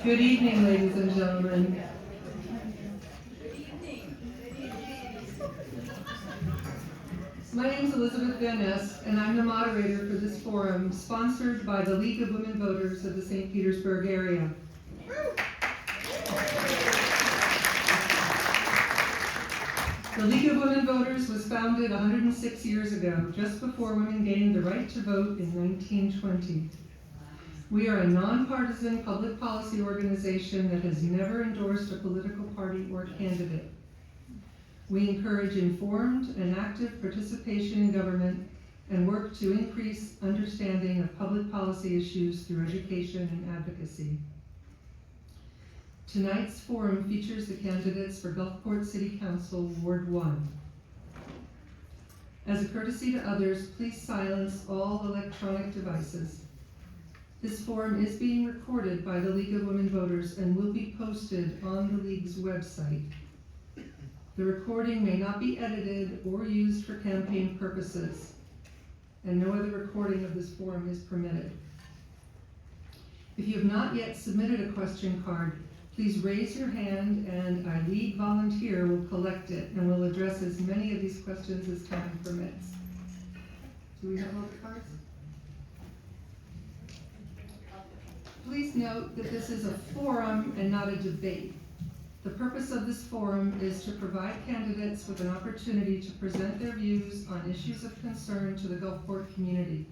Good evening, ladies and gentlemen. My name is Elizabeth Van Ness, and I'm the moderator for this forum sponsored by the League of Women Voters of the St. Petersburg Area. The League of Women Voters was founded 106 years ago, just before women gained the right to vote in 1920. We are a nonpartisan public policy organization that has never endorsed a political party or candidate. We encourage informed and active participation in government and work to increase understanding of public policy issues through education and advocacy. Tonight's forum features the candidates for Gulfport City Council, Ward 1. As a courtesy to others, please silence all electronic devices. This forum is being recorded by the League of Women Voters and will be posted on the League's website. The recording may not be edited or used for campaign purposes, and no other recording of this forum is permitted. If you have not yet submitted a question card, please raise your hand and a League volunteer will collect it and will address as many of these questions as time permits. Do we have all the cards? Please note that this is a forum and not a debate. The purpose of this forum is to provide candidates with an opportunity to present their views on issues of concern to the Gulfport community.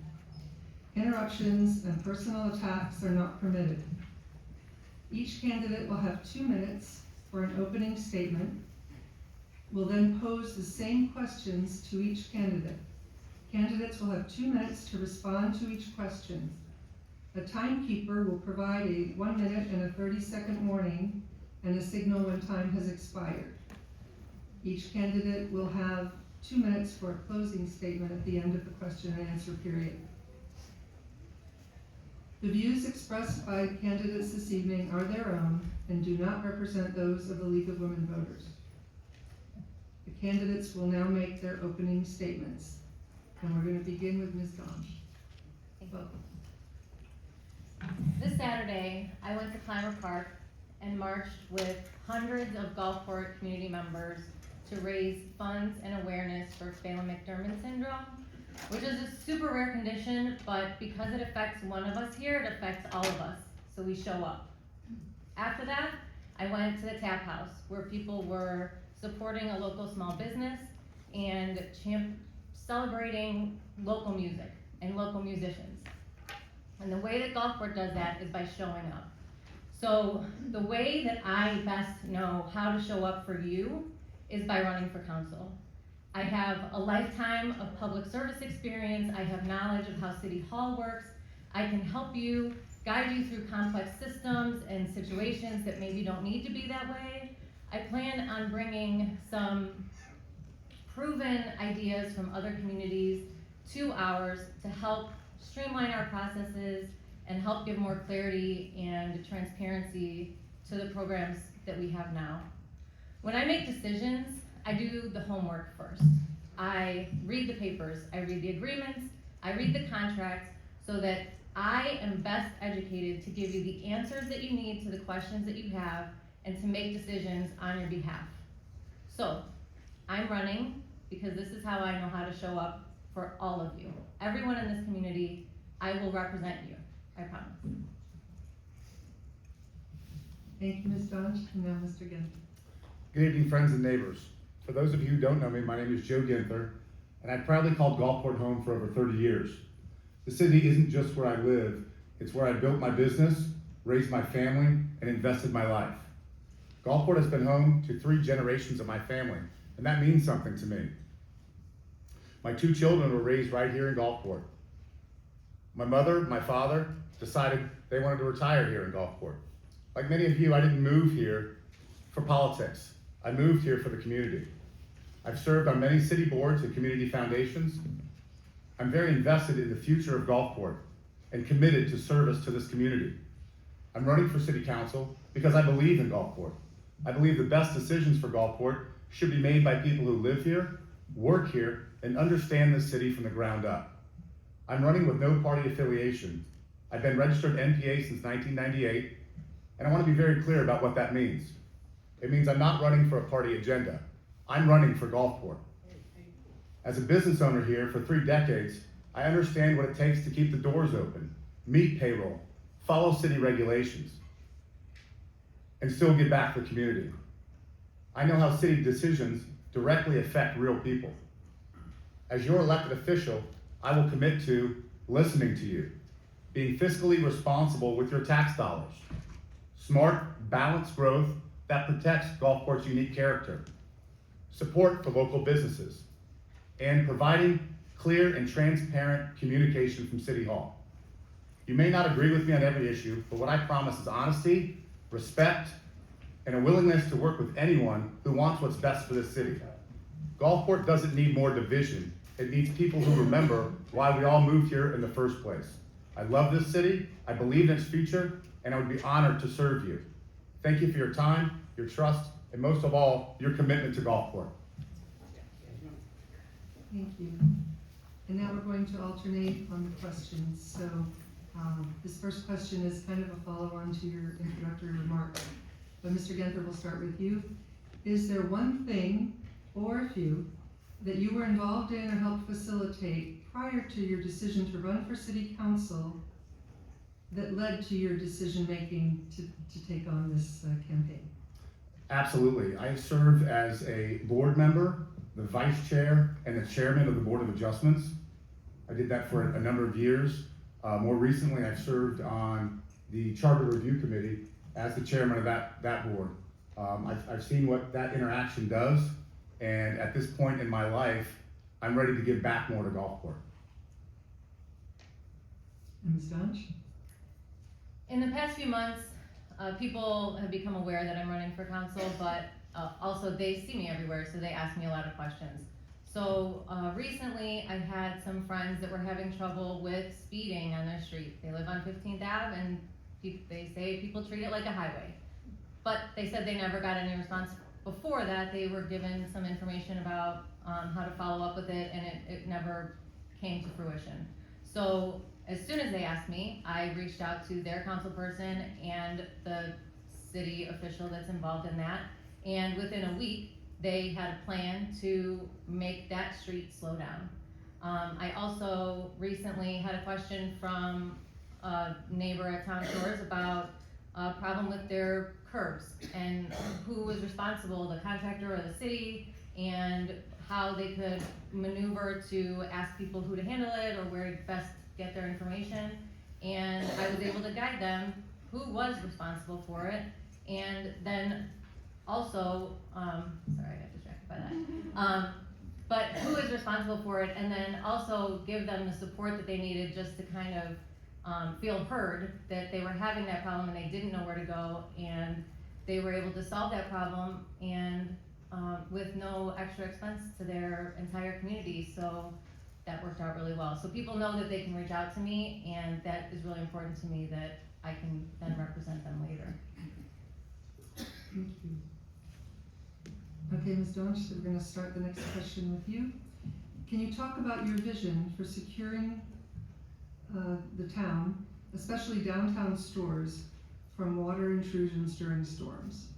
Interruptions and personal attacks are not permitted. Each candidate will have 2 minutes for an opening statement. We'll then pose the same questions to each candidate. Candidates will have 2 minutes to respond to each question. A timekeeper will provide a 1 minute and a 30-second warning and a signal when time has expired. Each candidate will have 2 minutes for a closing statement at the end of the question and answer period. The views expressed by candidates this evening are their own and do not represent those of the League of Women Voters. The candidates will now make their opening statements, and we're going to begin with Ms. Daunch. Welcome. This Saturday, I went to Clymer Park and marched with hundreds of Gulfport community members to raise funds and awareness for Phelan-McDermott syndrome, which is a super rare condition, but because it affects one of us here, it affects all of us, so we show up. After that, I went to the Tap House, where people were supporting a local small business and celebrating local music and local musicians. And the way that Gulfport does that is by showing up. So the way that I best know how to show up for you is by running for council. I have a lifetime of public service experience. I have knowledge of how City Hall works. I can help you, guide you through complex systems and situations that maybe don't need to be that way. I plan on bringing some proven ideas from other communities to ours to help streamline our processes and help give more clarity and transparency to the programs that we have now. When I make decisions, I do the homework first. I read the papers, I read the agreements, I read the contracts so that I am best educated to give you the answers that you need to the questions that you have and to make decisions on your behalf. So, I'm running because this is how I know how to show up for all of you. Everyone in this community, I will represent you, I promise. Thank you, Ms. Daunch, and now Mr. Guenther. Good evening, friends and neighbors. For those of you who don't know me, my name is Joe Guenther, and I proudly called Gulfport home for over 30 years. The city isn't just where I live, it's where I built my business, raised my family, and invested my life. Gulfport has been home to 3 generations of my family, and that means something to me. My 2 children were raised right here in Gulfport. My mother, my father, decided they wanted to retire here in Gulfport. Like many of you, I didn't move here for politics. I moved here for the community. I've served on many city boards and community foundations. I'm very invested in the future of Gulfport and committed to service to this community. I'm running for city council because I believe in Gulfport. I believe the best decisions for Gulfport should be made by people who live here, work here, and understand this city from the ground up. I'm running with no party affiliation. I've been registered NPA since 1998. And I want to be very clear about what that means. It means I'm not running for a party agenda. I'm running for Gulfport. As a business owner here for 3 decades, I understand what it takes to keep the doors open, meet payroll, follow city regulations, and still give back to the community. I know how city decisions directly affect real people. As your elected official, I will commit to listening to you, being fiscally responsible with your tax dollars, smart, balanced growth that protects Gulfport's unique character, support for local businesses, and providing clear and transparent communication from City Hall. You may not agree with me on every issue, but what I promise is honesty, respect, and a willingness to work with anyone who wants what's best for this city. Gulfport doesn't need more division. It needs people who remember why we all moved here in the first place. I love this city, I believe in its future, and I would be honored to serve you. Thank you for your time, your trust, and most of all, your commitment to Gulfport. Thank you. And now we're going to alternate on the questions. So this first question is kind of a follow-on to your introductory remarks. But Mr. Guenther, we'll start with you. Is there one thing or a few that you were involved in or helped facilitate prior to your decision to run for city council that led to your decision-making to take on this campaign? Absolutely. I served as a board member, the vice chair, and the chairman of the Board of Adjustments. I did that for a number of years. More recently, I've served on the Charter Review Committee as the chairman of that board. I've seen what that interaction does, and at this point in my life, I'm ready to give back more to Gulfport. And Ms. Daunch? In the past few months, people have become aware that I'm running for council, but also they see me everywhere, so they ask me a lot of questions. So recently, I had some friends that were having trouble with speeding on their street. They live on 15th Ave, and they say people treat it like a highway. But they said they never got any response. Before that, they were given some information about how to follow up with it, and it never came to fruition. So as soon as they asked me, I reached out to their council person and the city official that's involved in that. And within a week, they had a plan to make that street slow down. I also recently had a question from a neighbor at Town Shores about a problem with their curbs and who was responsible, the contractor or the city, and how they could maneuver to ask people who to handle it or where to best get their information. And I was able to guide them who was responsible for it, and then also, sorry, I got distracted by that. But who is responsible for it, and then also give them the support that they needed just to kind of feel heard that they were having that problem and they didn't know where to go, and they were able to solve that problem and with no extra expense to their entire community. So that worked out really well. So people know that they can reach out to me, and that is really important to me that I can then represent them later. Thank you. Okay, Ms. Daunch, so we're going to start the next question with you. Can you talk about your vision for securing the town, especially downtown stores, from water intrusions during storms?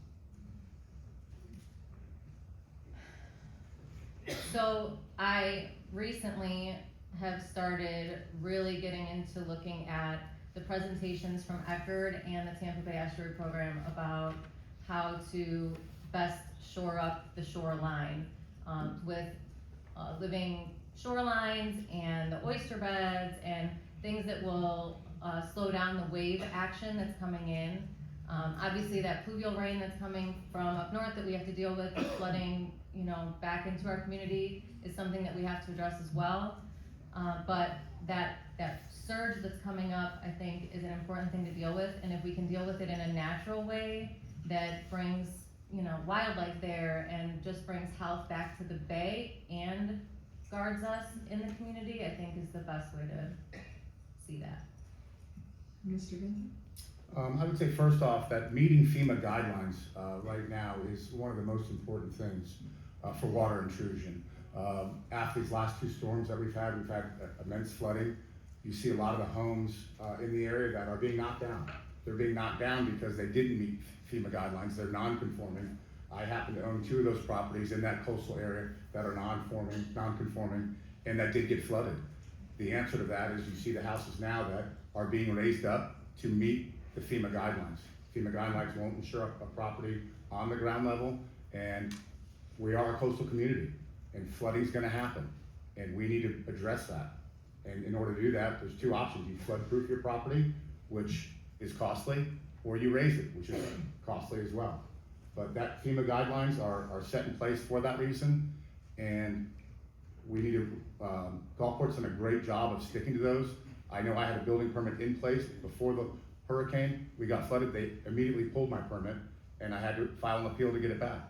So I recently have started really getting into looking at the presentations from Eckerd and the Tampa Bay Estuary Program about how to best shore up the shoreline with living shorelines and the oyster beds and things that will slow down the wave action that's coming in. Obviously that pluvial rain that's coming from up north that we have to deal with, the flooding, back into our community is something that we have to address as well. But that surge that's coming up, I think, is an important thing to deal with, and if we can deal with it in a natural way that brings wildlife there and just brings health back to the bay and guards us in the community, I think is the best way to see that. Mr. Guenther? I would say first off that meeting FEMA guidelines right now is one of the most important things for water intrusion. After these last 2 storms that we've had immense flooding. You see a lot of the homes in the area that are being knocked down. they're being knocked down because they didn't meet FEMA guidelines, they're non-conforming. I happen to own 2 of those properties in that coastal area that are non-conforming, and that did get flooded. The answer to that is you see the houses now that are being raised up to meet the FEMA guidelines. FEMA guidelines won't insure a property on the ground level, and we are a coastal community, and flooding's gonna happen, and we need to address that. And in order to do that, there's 2 options. You flood-proof your property, which is costly, or you raise it, which is costly as well. But that FEMA guidelines are set in place for that reason, and we need to, Gulfport's done a great job of sticking to those. I know I had a building permit in place before the hurricane. We got flooded, they immediately pulled my permit, and I had to file an appeal to get it back.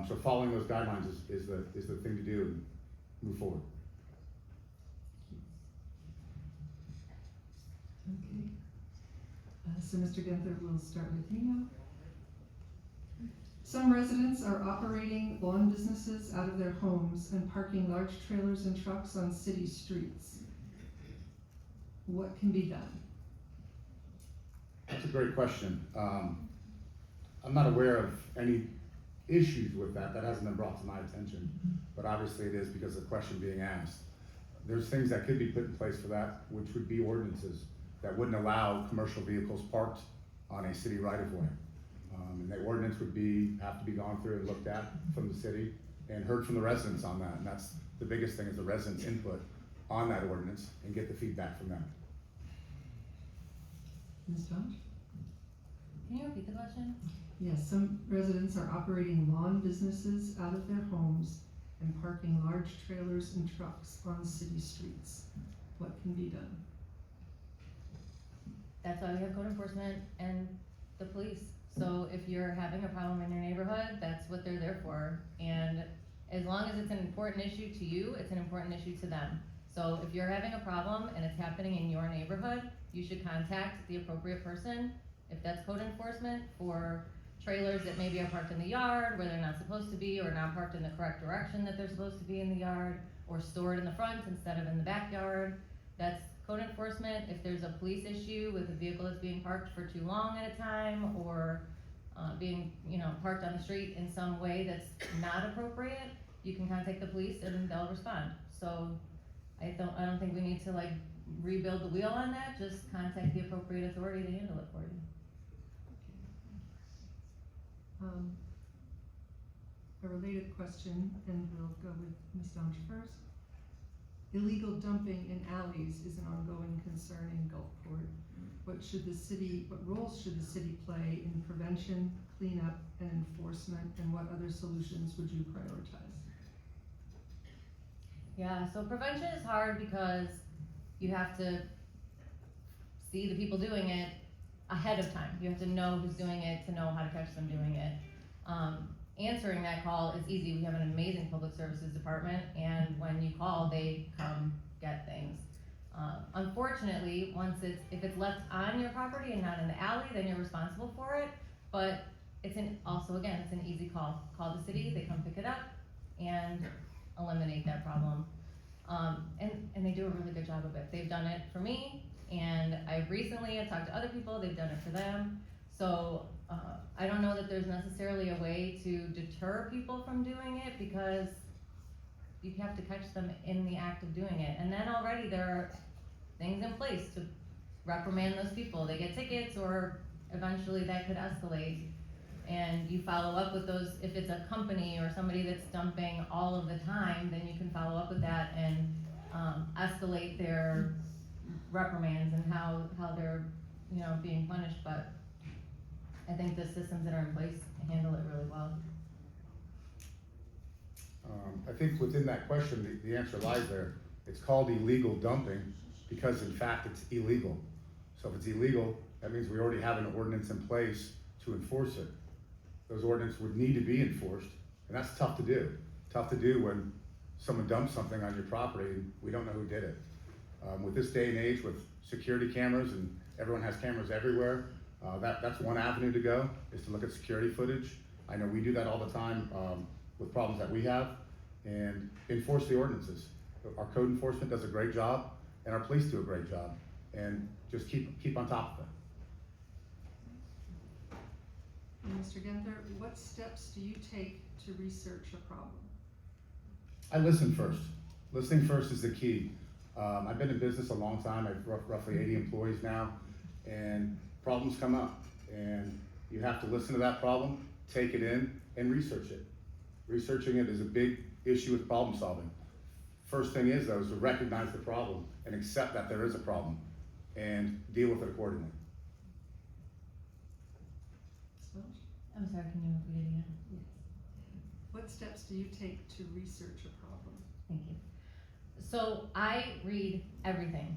So following those guidelines is the thing to do and move forward. Okay. So Mr. Guenther, we'll start with you now. Some residents are operating lawn businesses out of their homes and parking large trailers and trucks on city streets. What can be done? That's a great question. I'm not aware of any issues with that. That hasn't been brought to my attention, but obviously it is because of the question being asked. There's things that could be put in place for that, which would be ordinances that wouldn't allow commercial vehicles parked on a city right-of-way. And that ordinance would have to be gone through and looked at from the city and heard from the residents on that. And that's the biggest thing, is the residents' input on that ordinance and get the feedback from them. Ms. Daunch? Can you repeat the question? Yes, some residents are operating lawn businesses out of their homes and parking large trailers and trucks on city streets. What can be done? That's why we have code enforcement and the police. So if you're having a problem in your neighborhood, that's what they're there for. And as long as it's an important issue to you, it's an important issue to them. So if you're having a problem and it's happening in your neighborhood, you should contact the appropriate person. If that's code enforcement for trailers that maybe are parked in the yard where they're not supposed to be, or not parked in the correct direction that they're supposed to be in the yard, or stored in the front instead of in the backyard, that's code enforcement. If there's a police issue with a vehicle that's being parked for too long at a time, or being, parked on the street in some way that's not appropriate, you can contact the police and they'll respond. So I don't think we need to rebuild the wheel on that. Just contact the appropriate authority to handle it for you. A related question, and we'll go with Ms. Daunch first. Illegal dumping in alleys is an ongoing concern in Gulfport. What roles should the city play in prevention, cleanup, and enforcement, and what other solutions would you prioritize? Yeah, so prevention is hard because you have to see the people doing it ahead of time. You have to know who's doing it to know how to catch them doing it. Answering that call is easy. We have an amazing public services department, and when you call, they come get things. Unfortunately, if it's left on your property and not in the alley, then you're responsible for it. But it's an easy call. Call the city, they come pick it up and eliminate that problem. And they do a really good job of it. They've done it for me, and I've talked to other people, they've done it for them. So I don't know that there's necessarily a way to deter people from doing it, because you have to catch them in the act of doing it. And then already there are things in place to reprimand those people. They get tickets, or eventually that could escalate. And you follow up with those. If it's a company or somebody that's dumping all of the time, then you can follow up with that and escalate their reprimands and how they're being punished. But I think the systems that are in place handle it really well. I think within that question, the answer lies there. It's called illegal dumping because in fact it's illegal. So if it's illegal, that means we already have an ordinance in place to enforce it. Those ordinances would need to be enforced, and that's tough to do. Tough to do when someone dumps something on your property and we don't know who did it. With this day and age, with security cameras, and everyone has cameras everywhere, that's one avenue to go, is to look at security footage. I know we do that all the time with problems that we have, and enforce the ordinances. Our code enforcement does a great job, and our police do a great job, and just keep on top of it. Mr. Guenther, what steps do you take to research a problem? I listen first. Listening first is the key. I've been in business a long time. I've roughly 80 employees now, and problems come up. And you have to listen to that problem, take it in, and research it. Researching it is a big issue with problem solving. First thing is, though, is to recognize the problem and accept that there is a problem and deal with it accordingly. Daunch? I'm sorry, can you repeat it again? What steps do you take to research a problem? Thank you. So I read everything.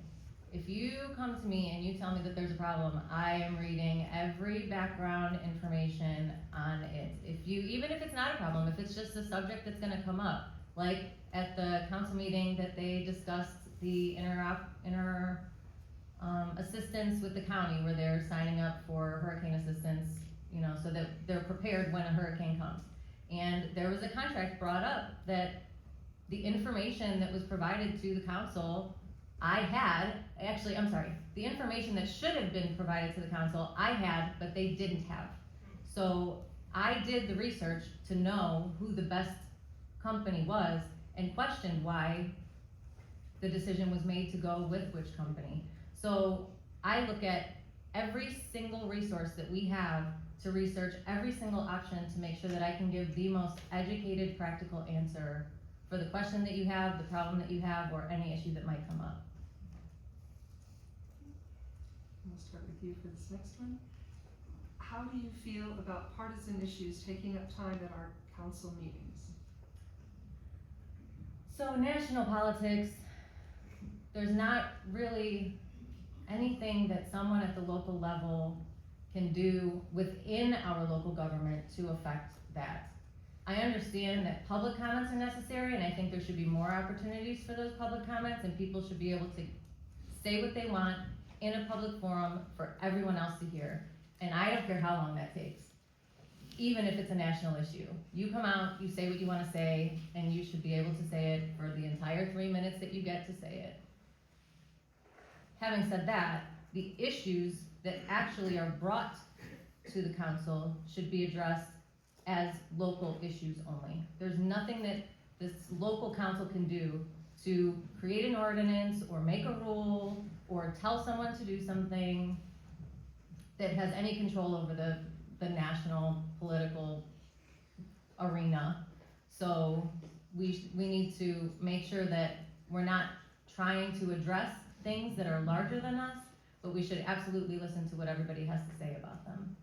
If you come to me and you tell me that there's a problem, I am reading every background information on it. Even if it's not a problem, if it's just a subject that's gonna come up, like at the council meeting that they discussed the assistance with the county where they're signing up for hurricane assistance, so that they're prepared when a hurricane comes. And there was a contract brought up that the information that was provided to the council, the information that should have been provided to the council, I had, but they didn't have. So I did the research to know who the best company was and questioned why the decision was made to go with which company. So I look at every single resource that we have to research every single option to make sure that I can give the most educated, practical answer for the question that you have, the problem that you have, or any issue that might come up. I'll start with you for this next one. How do you feel about partisan issues taking up time at our council meetings? So national politics, there's not really anything that someone at the local level can do within our local government to affect that. I understand that public comments are necessary, and I think there should be more opportunities for those public comments, and people should be able to say what they want in a public forum for everyone else to hear. And I don't care how long that takes, even if it's a national issue. You come out, you say what you wanna say, and you should be able to say it for the entire 3 minutes that you get to say it. Having said that, the issues that actually are brought to the council should be addressed as local issues only. There's nothing that this local council can do to create an ordinance or make a rule or tell someone to do something that has any control over the national political arena. So we need to make sure that we're not trying to address things that are larger than us, but we should absolutely listen to what everybody has to say about them.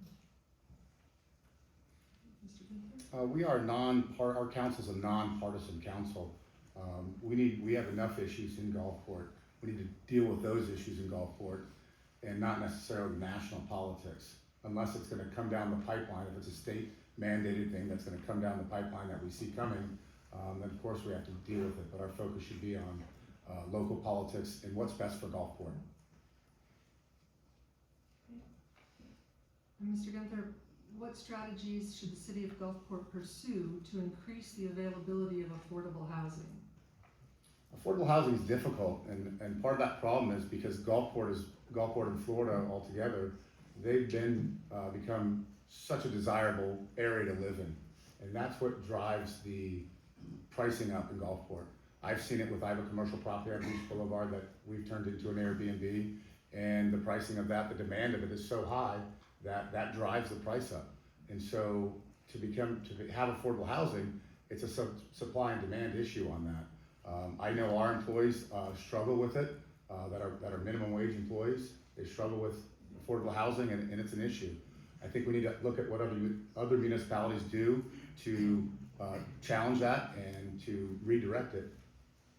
Mr. Guenther? We are our council's a non-partisan council. We have enough issues in Gulfport. We need to deal with those issues in Gulfport and not necessarily national politics, unless it's gonna come down the pipeline. If it's a state mandated thing that's gonna come down the pipeline that we see coming, then of course we have to deal with it, but our focus should be on local politics and what's best for Gulfport. And Mr. Guenther, what strategies should the city of Gulfport pursue to increase the availability of affordable housing? Affordable housing is difficult, and part of that problem is because Gulfport and Florida altogether, they've become such a desirable area to live in, and that's what drives the pricing up in Gulfport. I've seen it I have a commercial property on Beach Boulevard that we've turned into an Airbnb, and the pricing of that, the demand of it is so high that drives the price up. And so to have affordable housing, it's a supply and demand issue on that. I know our employees struggle with it, that are minimum wage employees. They struggle with affordable housing, and it's an issue. I think we need to look at what other municipalities do to challenge that and to redirect it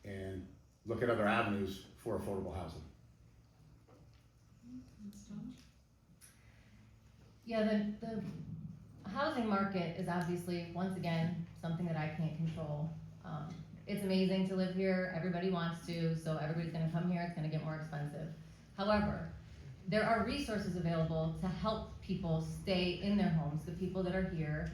and look at other avenues for affordable housing. Ms. Daunch? Yeah, the housing market is obviously, once again, something that I can't control. It's amazing to live here, everybody wants to, so everybody's gonna come here, it's gonna get more expensive. However, there are resources available to help people stay in their homes, the people that are here.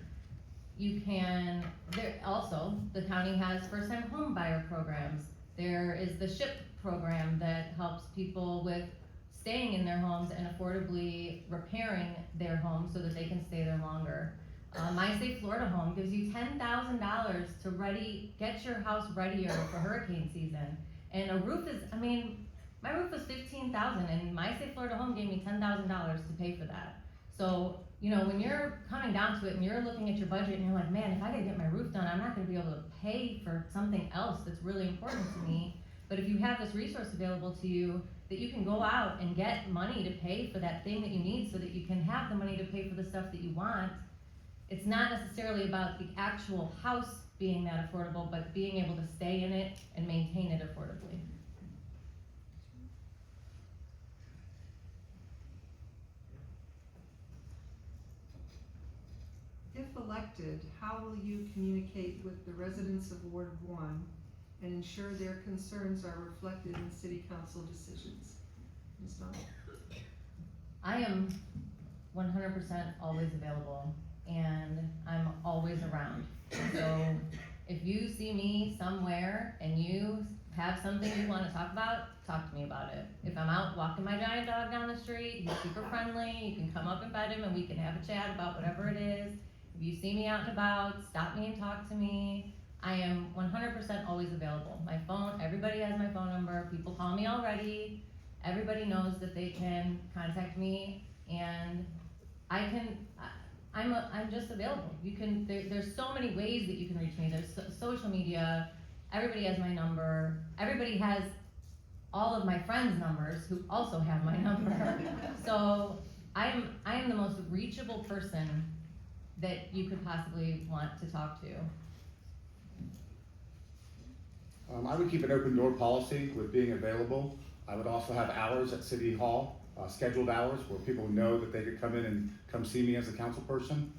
Also, the county has first-time home buyer programs. There is the SHIP program that helps people with staying in their homes and affordably repairing their homes so that they can stay there longer. My Safe Florida Home gives you $10,000 to get your house readier for hurricane season. And a roof is, I mean, my roof was $15,000 and My Safe Florida Home gave me $10,000 to pay for that. So, you know, when you're coming down to it and you're looking at your budget and you're like, man, if I gotta get my roof done, I'm not gonna be able to pay for something else that's really important to me. But if you have this resource available to you, that you can go out and get money to pay for that thing that you need so that you can have the money to pay for the stuff that you want. It's not necessarily about the actual house being that affordable, but being able to stay in it and maintain it affordably. If elected, how will you communicate with the residents of Ward 1 and ensure their concerns are reflected in city council decisions? Ms. Daunch? I am 100% always available, and I'm always around. So if you see me somewhere and you have something you want to talk to me about it. If I'm out walking my giant dog down the street, he's super friendly, you can come up and pet him and we can have a chat about whatever it is. If you see me out and about, stop me and talk to me. I am 100% always available. My phone, everybody has my phone number, people call me already. Everybody knows that they can contact me, and I'm just available. There's so many ways that you can reach me. There's social media, everybody has my number, everybody has all of my friends' numbers who also have my number. So I am the most reachable person that you could possibly want to talk to. I would keep an open door policy with being available. I would also have hours at City Hall, scheduled hours where people know that they could come in and come see me as a council person.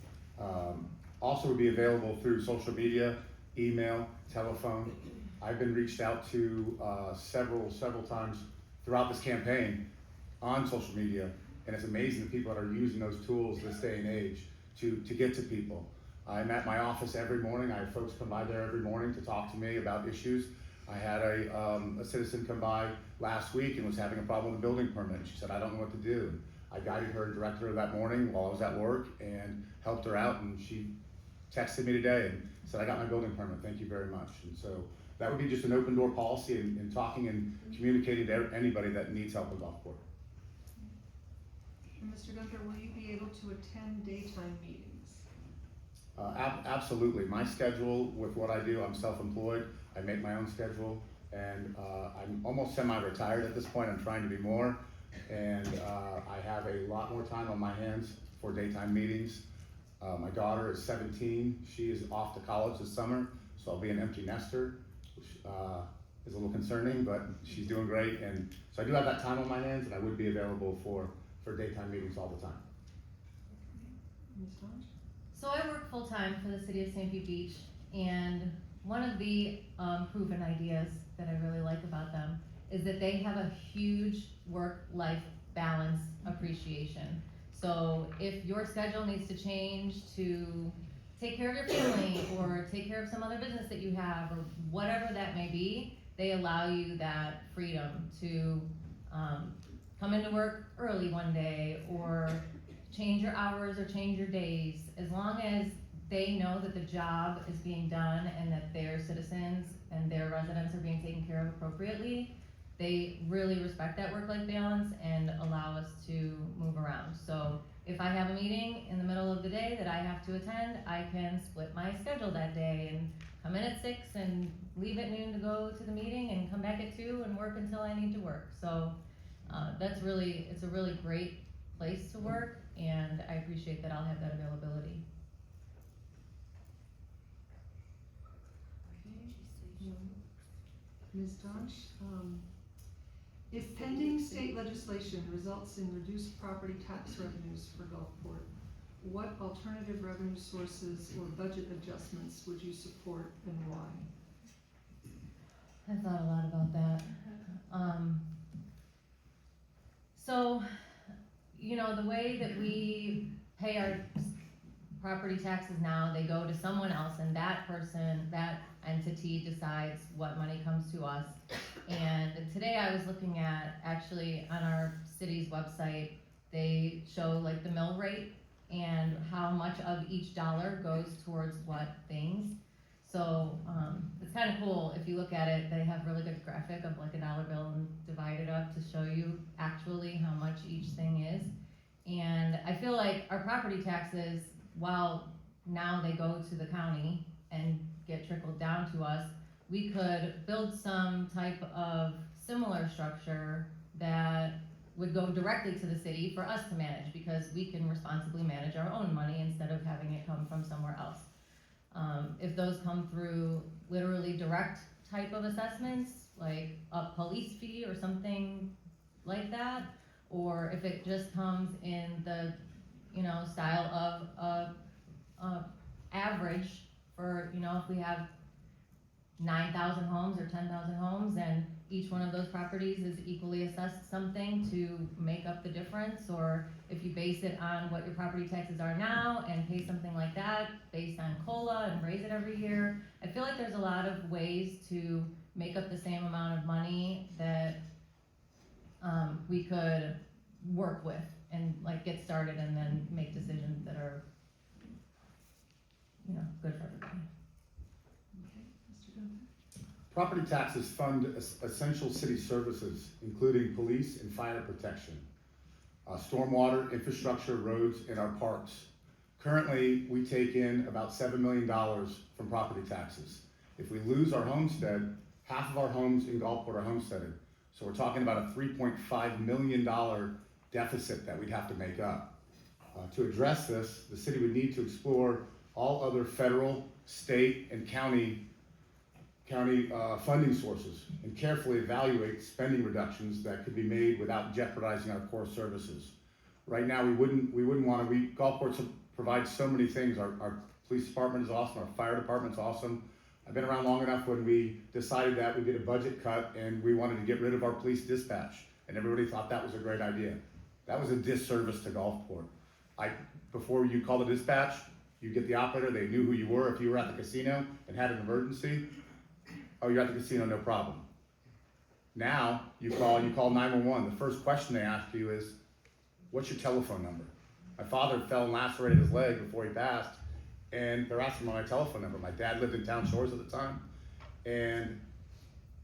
Also would be available through social media, email, telephone. I've been reached out to several times throughout this campaign on social media, and it's amazing the people that are using those tools this day and age to get to people. I'm at my office every morning. I have folks come by there every morning to talk to me about issues. I had a citizen come by last week and was having a problem with a building permit. She said, I don't know what to do. I guided her director that morning while I was at work and helped her out, and she texted me today and said, I got my building permit, thank you very much. And so that would be just an open door policy in talking and communicating to anybody that needs help in Gulfport. And Mr. Guenther, will you be able to attend daytime meetings? Absolutely. My schedule with what I do, I'm self-employed. I make my own schedule, and I'm almost semi-retired at this point. I'm trying to be more, and I have a lot more time on my hands for daytime meetings. My daughter is 17. She is off to college this summer, so I'll be an empty nester, which is a little concerning, but she's doing great. And so I do have that time on my hands, and I would be available for daytime meetings all the time. Ms. Daunch? So I work full-time for the city of St. Pete Beach, and one of the proven ideas that I really like about them is that they have a huge work-life balance appreciation. So if your schedule needs to change to take care of your family or take care of some other business that you have or whatever that may be, they allow you that freedom to come into work early one day or change your hours or change your days, as long as they know that the job is being done and that their citizens and their residents are being taken care of appropriately. They really respect that work-life balance and allow us to move around. So if I have a meeting in the middle of the day that I have to attend, I can split my schedule that day and come in at 6 and leave at noon to go to the meeting and come back at 2 and work until I need to work. So it's a really great place to work, and I appreciate that I'll have that availability. Ms. Daunch, if pending state legislation results in reduced property tax revenues for Gulfport, what alternative revenue sources or budget adjustments would you support and why? I thought a lot about that. So, you know, the way that we pay our property taxes now, they go to someone else, and that person, that entity decides what money comes to us. And today I was looking at, actually on our city's website, they show like the mill rate and how much of each dollar goes towards what things. So, it's kinda cool, if you look at it, they have really good graphic of like a dollar bill and divide it up to show you actually how much each thing is. And I feel like our property taxes, while now they go to the county and get trickled down to us, we could build some type of similar structure that would go directly to the city for us to manage, because we can responsibly manage our own money instead of having it come from somewhere else. If those come through literally direct type of assessments, like a police fee or something like that, or if it just comes in the, style of average for, if we have 9,000 homes or 10,000 homes and each one of those properties is equally assessed something to make up the difference, or if you base it on what your property taxes are now and pay something like that based on COLA and raise it every year. I feel like there's a lot of ways to make up the same amount of money that we could work with and like get started and then make decisions that are, good for everybody. Okay, Mr. Guenther? Property taxes fund essential city services, including police and fire protection, stormwater, infrastructure, roads, and our parks. Currently, we take in about $7 million from property taxes. If we lose our homestead, half of our homes in Gulfport are homesteaded. So we're talking about a $3.5 million deficit that we'd have to make up. To address this, the city would need to explore all other federal, state, and county funding sources and carefully evaluate spending reductions that could be made without jeopardizing our core services. Right now, we wouldn't want to. Gulfport provides so many things. Our police department is awesome. Our fire department's awesome. I've been around long enough when we decided that we did a budget cut and we wanted to get rid of our police dispatch, and everybody thought that was a great idea. That was a disservice to Gulfport. Before you call the dispatch, you get the operator. They knew who you were. If you were at the casino and had an emergency, oh, you're at the casino, no problem. Now, you call 911. The first question they ask you is, what's your telephone number? My father fell and lacerated his leg before he passed, and they're asking me my telephone number. My dad lived in Town Shores at the time, and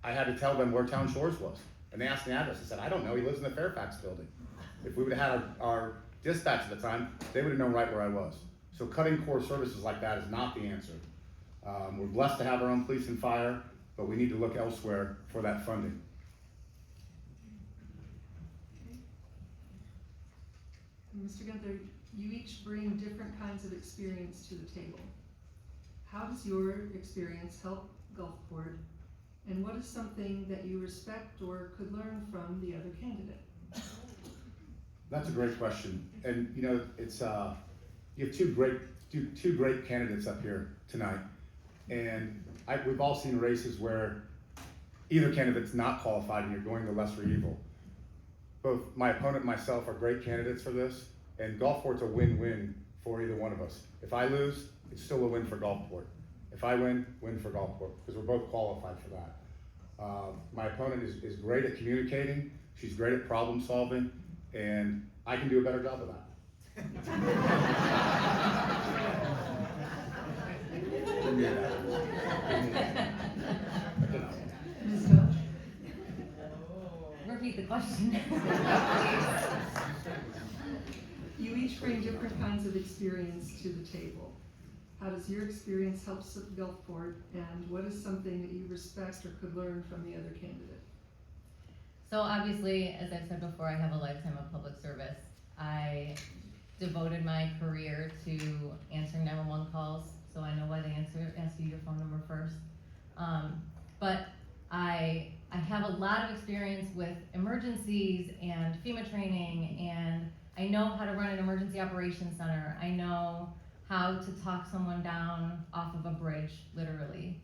I had to tell them where Town Shores was. And they asked me the address. I said, I don't know, he lives in the Fairfax building. If we would have had our dispatch at the time, they would have known right where I was. So cutting core services like that is not the answer. We're blessed to have our own police and fire, but we need to look elsewhere for that funding. Mr. Guenther, you each bring different kinds of experience to the table. How does your experience help Gulfport, and what is something that you respect or could learn from the other candidate? That's a great question, and it's you have two great candidates up here tonight, and we've all seen races where either candidate's not qualified and you're going the lesser evil. Both my opponent and myself are great candidates for this, and Gulfport's a win-win for either one of us. If I lose, it's still a win for Gulfport. If I win for Gulfport, because we're both qualified for that. My opponent is great at communicating, she's great at problem solving, and I can do a better job of that. Ms. Daunch? Repeat the question. You each bring different kinds of experience to the table. How does your experience help Gulfport, and what is something that you respect or could learn from the other candidate? So obviously, as I've said before, I have a lifetime of public service. I devoted my career to answering 911 calls, so I know why they ask you your phone number first. But I have a lot of experience with emergencies and FEMA training, and I know how to run an emergency operations center. I know how to talk someone down off of a bridge, literally.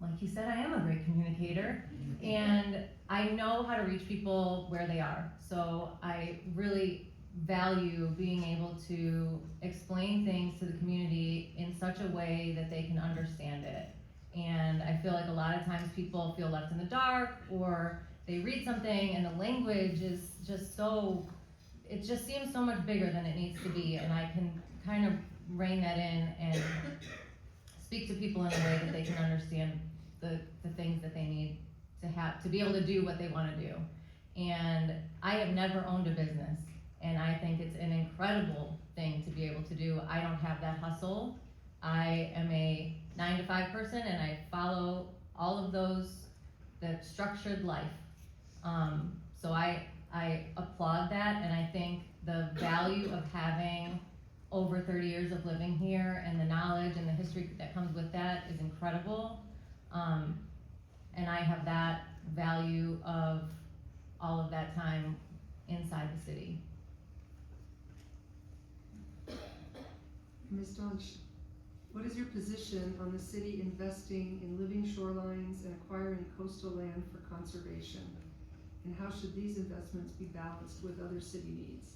Like you said, I am a great communicator, and I know how to reach people where they are. So I really value being able to explain things to the community in such a way that they can understand it. And I feel like a lot of times people feel left in the dark, or they read something and the language is just so, it just seems so much bigger than it needs to be, and I can kind of rein that in and speak to people in a way that they can understand the things that they need to have, to be able to do what they wanna do. And I have never owned a business, and I think it's an incredible thing to be able to do. I don't have that hustle. I am a 9-to-5 person, and I follow all of those, that structured life. So I applaud that, and I think the value of having over 30 years of living here and the knowledge and the history that comes with that is incredible. And I have that value of all of that time inside the city. Ms. Daunch, what is your position on the city investing in living shorelines and acquiring coastal land for conservation? And how should these investments be balanced with other city needs?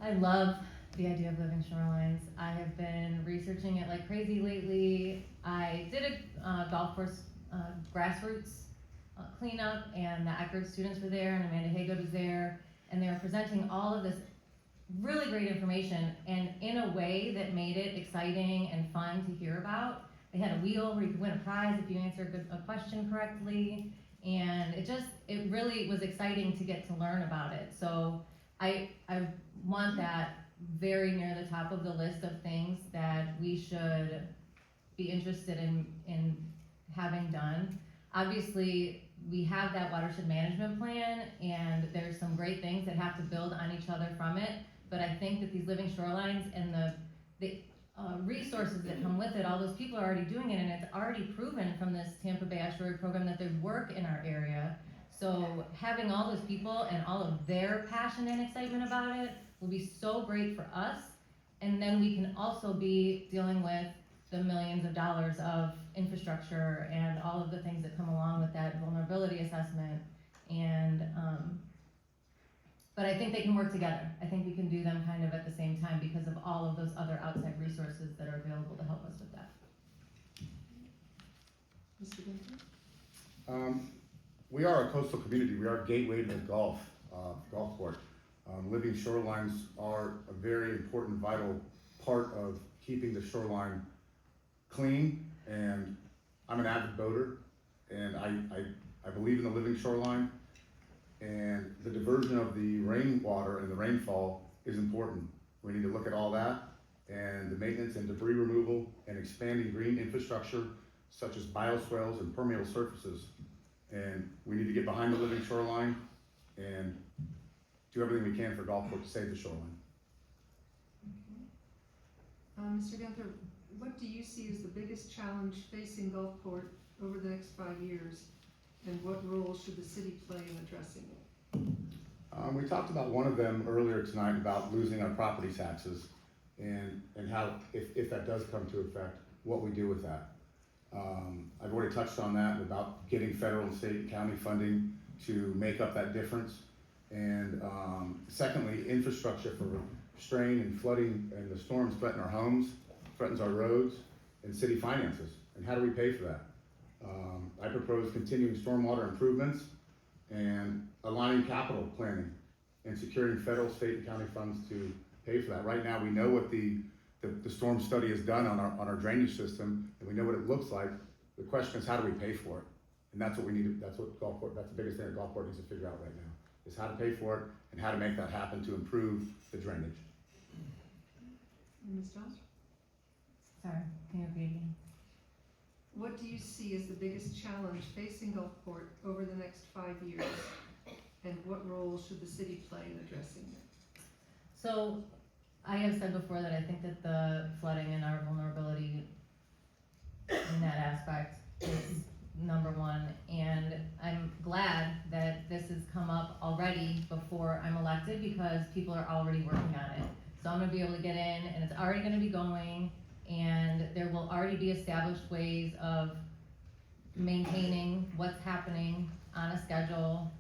I love the idea of living shorelines. I have been researching it like crazy lately. I did a golf course grassroots cleanup, and the Eckerd students were there, and Amanda Haygood was there, and they were presenting all of this really great information, and in a way that made it exciting and fun to hear about. They had a wheel where you could win a prize if you answered a question correctly, and it really was exciting to get to learn about it. So I want that very near the top of the list of things that we should be interested in having done. Obviously, we have that watershed management plan, and there's some great things that have to build on each other from it. But I think that these living shorelines and the resources that come with it, all those people are already doing it, and it's already proven from this Tampa Bay Estuary program that they work in our area. So having all those people and all of their passion and excitement about it will be so great for us. And then we can also be dealing with the millions of dollars of infrastructure and all of the things that come along with that vulnerability assessment. And but I think they can work together. I think we can do them kind of at the same time because of all of those other outside resources that are available to help us with that. Mr. Guenther? We are a coastal community. We are a gateway to the Gulfport. Living shorelines are a very important, vital part of keeping the shoreline clean. And I'm an avid boater, and I believe in the living shoreline. And the diversion of the rainwater and the rainfall is important. We need to look at all that, and the maintenance and debris removal and expanding green infrastructure such as bioswales and permeable surfaces. And we need to get behind the living shoreline and do everything we can for Gulfport to save the shoreline. Mr. Guenther, what do you see as the biggest challenge facing Gulfport over the next 5 years? And what role should the city play in addressing it? We talked about one of them earlier tonight about losing our property taxes and how, if that does come to effect, what we do with that. I've already touched on that about getting federal and state and county funding to make up that difference. And secondly, infrastructure for strain and flooding, and the storms threaten our homes, threatens our roads and city finances. And how do we pay for that? I propose continuing stormwater improvements and aligning capital planning and securing federal, state, and county funds to pay for that. Right now, we know what the storm study has done on our drainage system, and we know what it looks like. The question is, how do we pay for it? And that's what we need to, that's the biggest thing that Gulfport needs to figure out right now, is how to pay for it and how to make that happen to improve the drainage. Ms. Jones? Sorry, can you repeat again? What do you see as the biggest challenge facing Gulfport over the next 5 years? And what role should the city play in addressing it? So, I have said before that I think that the flooding and our vulnerability in that aspect is number one, and I'm glad that this has come up already before I'm elected because people are already working on it. So I'm gonna be able to get in, and it's already gonna be going, and there will already be established ways of maintaining what's happening on a schedule.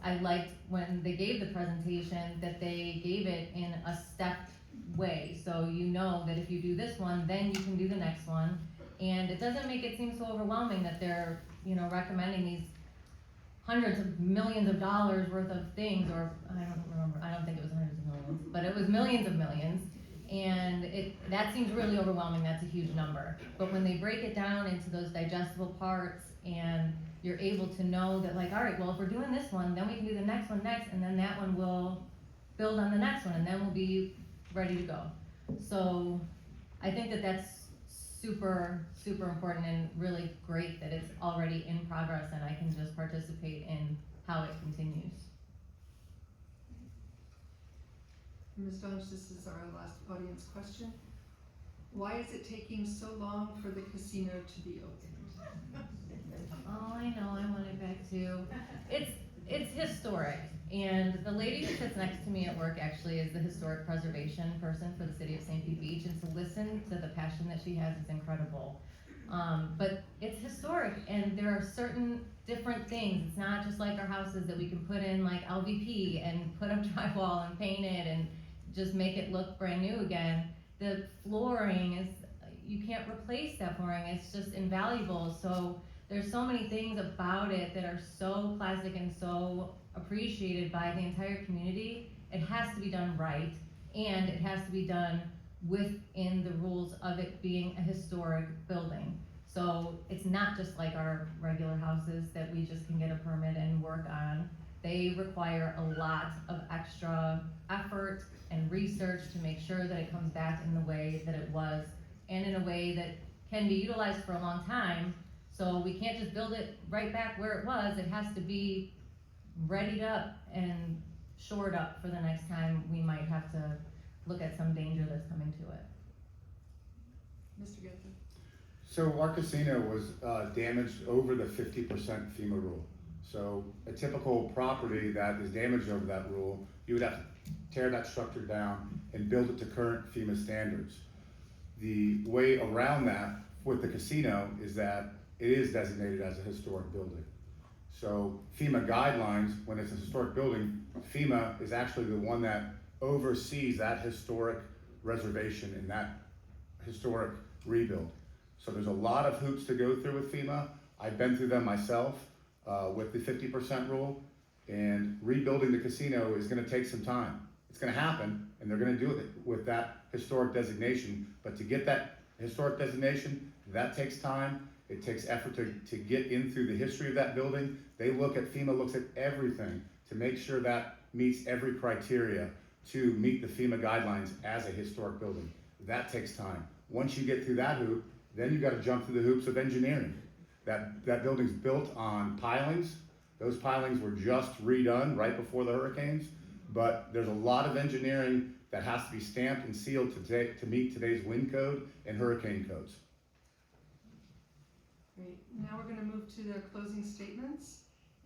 I liked when they gave the presentation that they gave it in a stepped way. So you know that if you do this one, then you can do the next one. And it doesn't make it seem so overwhelming that they're, recommending these hundreds of millions of dollars worth of things, or I don't remember, I don't think it was hundreds of millions, but it was millions of millions. And that seems really overwhelming, that's a huge number. But when they break it down into those digestible parts, and you're able to know that, like, all right, well, if we're doing this one, then we can do the next one next, and then that one will build on the next one, and then we'll be ready to go. So I think that that's super, super important and really great that it's already in progress and I can just participate in how it continues. Ms. Daunch, this is our last audience question. Why is it taking so long for the casino to be opened? Oh, I know, I want it back too. It's historic, and the lady who sits next to me at work actually is the historic preservation person for the city of St. Pete Beach, and to listen to the passion that she has is incredible. But it's historic, and there are certain different things. It's not just like our houses that we can put in like LVP and put up drywall and paint it and just make it look brand new again. The flooring is, you can't replace that flooring, it's just invaluable. So there's so many things about it that are so classic and so appreciated by the entire community. It has to be done right, and it has to be done within the rules of it being a historic building. So it's not just like our regular houses that we just can get a permit and work on. They require a lot of extra effort and research to make sure that it comes back in the way that it was, and in a way that can be utilized for a long time. So we can't just build it right back where it was. It has to be readied up and shored up for the next time we might have to look at some danger that's coming to it. Mr. Guenther? So our casino was damaged over the 50% FEMA rule. So a typical property that is damaged over that rule, you would have to tear that structure down and build it to current FEMA standards. The way around that with the casino is that it is designated as a historic building. So FEMA guidelines, when it's a historic building, FEMA is actually the one that oversees that historic reservation and that historic rebuild. So there's a lot of hoops to go through with FEMA. I've been through them myself with the 50% rule, and rebuilding the casino is gonna take some time. It's gonna happen, and they're gonna do it with that historic designation, but to get that historic designation, that takes time. It takes effort to get in through the history of that building. FEMA looks at everything to make sure that meets every criteria to meet the FEMA guidelines as a historic building. That takes time. Once you get through that hoop, then you gotta jump through the hoops of engineering. That building's built on pilings. Those pilings were just redone right before the hurricanes, but there's a lot of engineering that has to be stamped and sealed to meet today's wind code and hurricane codes. Great. Now we're gonna move to their closing statements.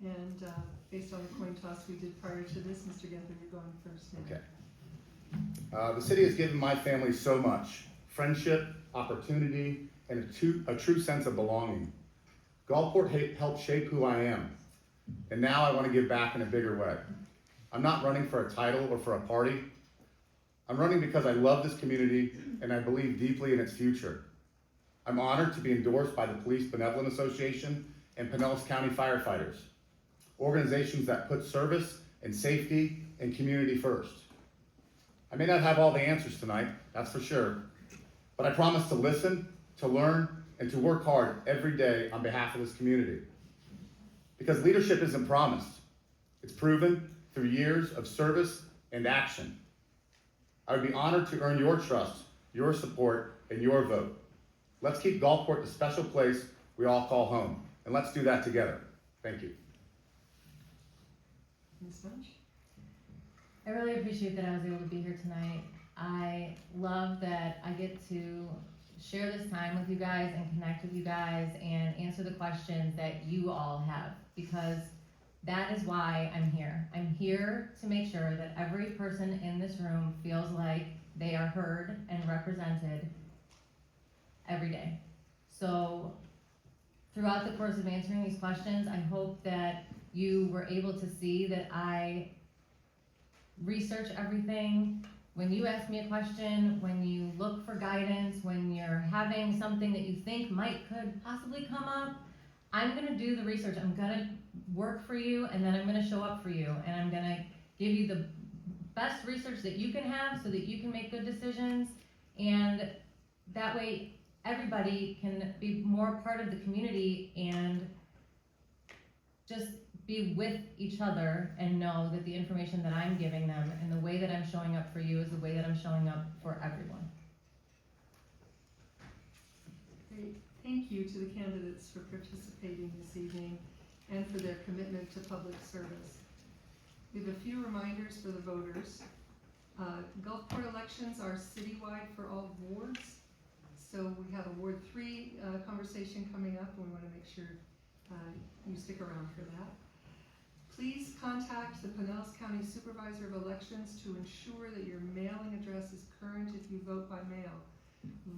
And based on the coin toss we did prior to this, Mr. Guenther, you're going first now. Okay. The city has given my family so much: friendship, opportunity, and a true sense of belonging. Gulfport helped shape who I am, and now I want to give back in a bigger way. I'm not running for a title or for a party. I'm running because I love this community and I believe deeply in its future. I'm honored to be endorsed by the Police Benevolent Association and Pinellas County Firefighters, organizations that put service and safety and community first. I may not have all the answers tonight, that's for sure, but I promise to listen, to learn, and to work hard every day on behalf of this community. Because leadership isn't promised, it's proven through years of service and action. I would be honored to earn your trust, your support, and your vote. Let's keep Gulfport the special place we all call home, and let's do that together. Thank you. Ms. Daunch? I really appreciate that I was able to be here tonight. I love that I get to share this time with you guys and connect with you guys and answer the questions that you all have, because that is why I'm here. I'm here to make sure that every person in this room feels like they are heard and represented every day. So throughout the course of answering these questions, I hope that you were able to see that I research everything. When you ask me a question, when you look for guidance, when you're having something that you think could possibly come up, I'm gonna do the research. I'm gonna work for you, and then I'm gonna show up for you, and I'm gonna give you the best research that you can have so that you can make good decisions, and that way everybody can be more part of the community and just be with each other and know that the information that I'm giving them and the way that I'm showing up for you is the way that I'm showing up for everyone. Great. Thank you to the candidates for participating this evening and for their commitment to public service. We have a few reminders for the voters. Gulfport elections are citywide for all wards. So we have a Ward 3 conversation coming up, and we want to make sure you stick around for that. Please contact the Pinellas County Supervisor of Elections to ensure that your mailing address is current if you vote by mail.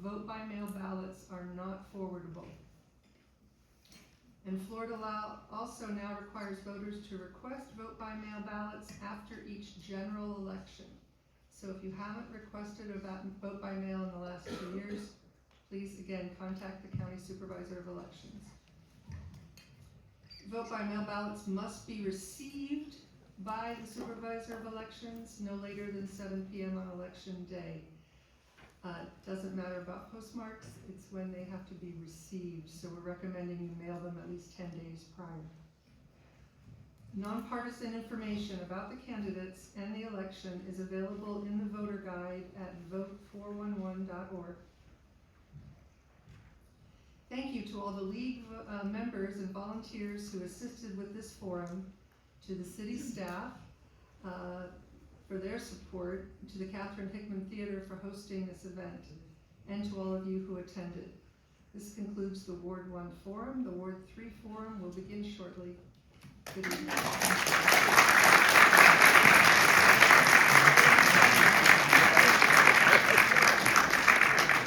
Vote by mail ballots are not forwardable. And Florida law also now requires voters to request vote by mail ballots after each general election. So if you haven't requested a vote by mail in the last 2 years, please again contact the County Supervisor of Elections. Vote by mail ballots must be received by the Supervisor of Elections no later than 7 p.m. on election day. Doesn't matter about postmarks, it's when they have to be received, so we're recommending you mail them at least 10 days prior. Nonpartisan information about the candidates and the election is available in the voter guide at vote411.org. Thank you to all the league members and volunteers who assisted with this forum, to the city staff for their support, to the Catherine Hickman Theater for hosting this event, and to all of you who attended. This concludes the Ward 1 forum. The Ward 3 forum will begin shortly. Good evening.